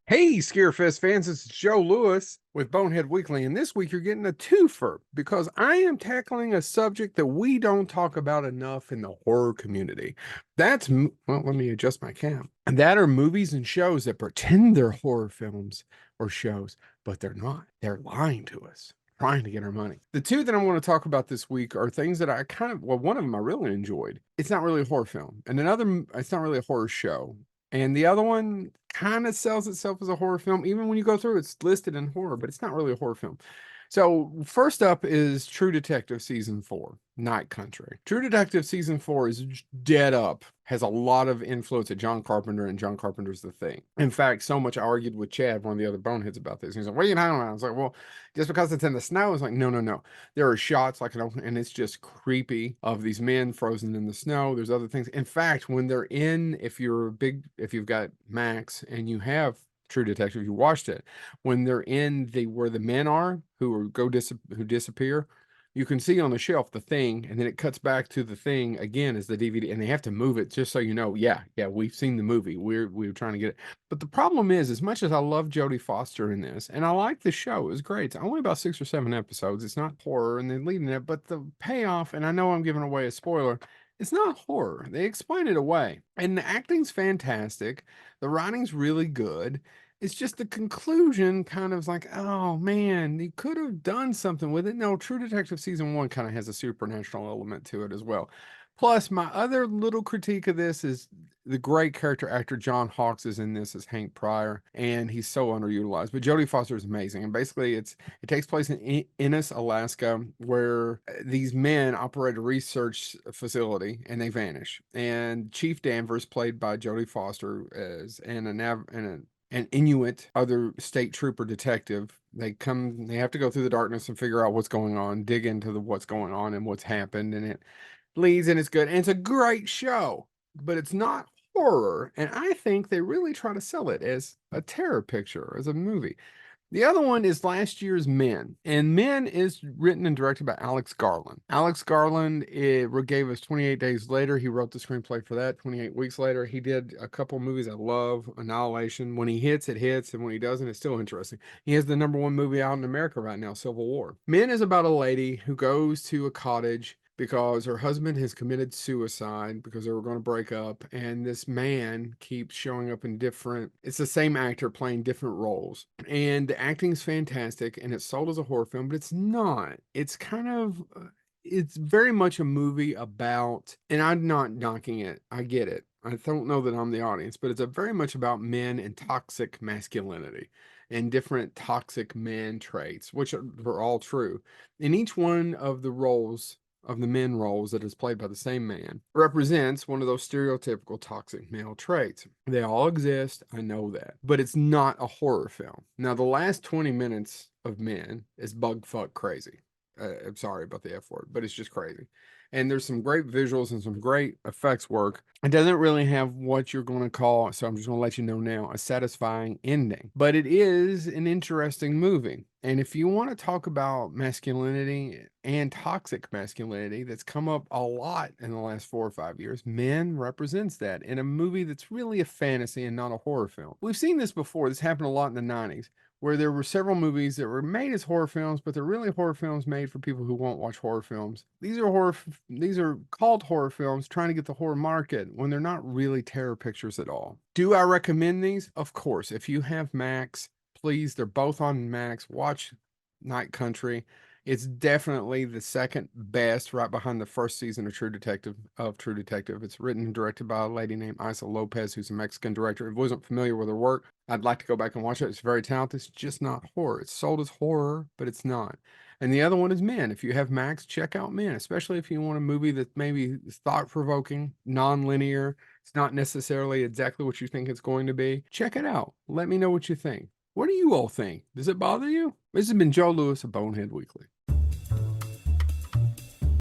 Hey, Scarefest fans, this is Joe Lewis with Bonehead Weekly, and this week you're getting a twofer because I am tackling a subject that we don't talk about enough in the horror community. Well, let me adjust my cam. And that are movies and shows that pretend they're horror films or shows, but they're not. They're lying to us, trying to get our money. The two that I want to talk about this week are things that one of them I really enjoyed. It's not really a horror film, and it's not really a horror show. And the other one kind of sells itself as a horror film. Even when you go through, it's listed in horror, but it's not really a horror film. So first up is True Detective season 4, Night Country. True Detective season 4 is dead up, has a lot of influence of John Carpenter, and John Carpenter's The Thing. In fact, so much I argued with Chad, one of the other boneheads, about this. He's like, "What are you talking about?" I was like, "Well, just because it's in the snow." It's like, no, no, no. There are shots and it's just creepy, of these men frozen in the snow. There's other things. In fact, when they're in, if you've got Max and you have True Detective, you watched it. When they're in where the men are who disappear, you can see on the shelf The Thing, and then it cuts back to The Thing again as the DVD, and they have to move it just so you know, yeah, we've seen the movie. We're trying to get it. But the problem is, as much as I love Jodie Foster in this, and I like the show, it was great. It's only about 6 or 7 episodes. It's not horror, and they're leading it, but the payoff, and I know I'm giving away a spoiler, it's not horror. They explain it away. And the acting's fantastic. The writing's really good. It's just the conclusion kind of like, oh man, he could have done something with it. No, True Detective season 1 kind of has a supernatural element to it as well. Plus, my other little critique of this is the great character actor John Hawkes is in this as Hank Pryor, and he's so underutilized. But Jodie Foster is amazing, and basically, it takes place in Ennis, Alaska, where these men operate a research facility and they vanish. And Chief Danvers, played by Jodie Foster, is an Inuit other state trooper detective. They have to go through the darkness and figure out what's going on, dig into what's going on and what's happened, and it leads, and it's good. And it's a great show, but it's not horror. And I think they really try to sell it as a terror picture, as a movie. The other one is last year's Men, and Men is written and directed by Alex Garland. Alex Garland gave us 28 Days Later. He wrote the screenplay for that. 28 Weeks Later, he did a couple movies I love. Annihilation. When he hits, it hits, and when he doesn't, it's still interesting. He has the #1 movie out in America right now, Civil War. Men is about a lady who goes to a cottage because her husband has committed suicide because they were going to break up, and this man keeps showing up in it's the same actor playing different roles, and the acting's fantastic, and it's sold as a horror film, but it's not. It's very much a movie about, and I'm not knocking it, I get it, I don't know that I'm the audience, but it's very much about men and toxic masculinity and different toxic man traits, which are all true. In each one of the men roles that is played by the same man represents one of those stereotypical toxic male traits. They all exist, I know that, but it's not a horror film. Now, the last 20 minutes of Men is bug fuck crazy. I'm sorry about the F word, but it's just crazy. And there's some great visuals and some great effects work. It doesn't really have what you're going to call, so I'm just going to let you know now, a satisfying ending. But it is an interesting movie. And if you want to talk about masculinity and toxic masculinity that's come up a lot in the last 4 or 5 years, Men represents that in a movie that's really a fantasy and not a horror film. We've seen this before. This happened a lot in the 90s, where there were several movies that were made as horror films, but they're really horror films made for people who won't watch horror films. These are called horror films trying to get the horror market when they're not really terror pictures at all. Do I recommend these? Of course. If you have Max, please, they're both on Max. Watch Night Country. It's definitely the second best, right behind the first season of True Detective. It's written and directed by a lady named Isa Lopez, who's a Mexican director. If I wasn't familiar with her work, I'd like to go back and watch it. It's very talented. It's just not horror. It's sold as horror, but it's not. And the other one is Men. If you have Max, check out Men, especially if you want a movie that maybe is thought-provoking, non-linear. It's not necessarily exactly what you think it's going to be. Check it out. Let me know what you think. What do you all think? Does it bother you? This has been Joe Lewis of Bonehead Weekly.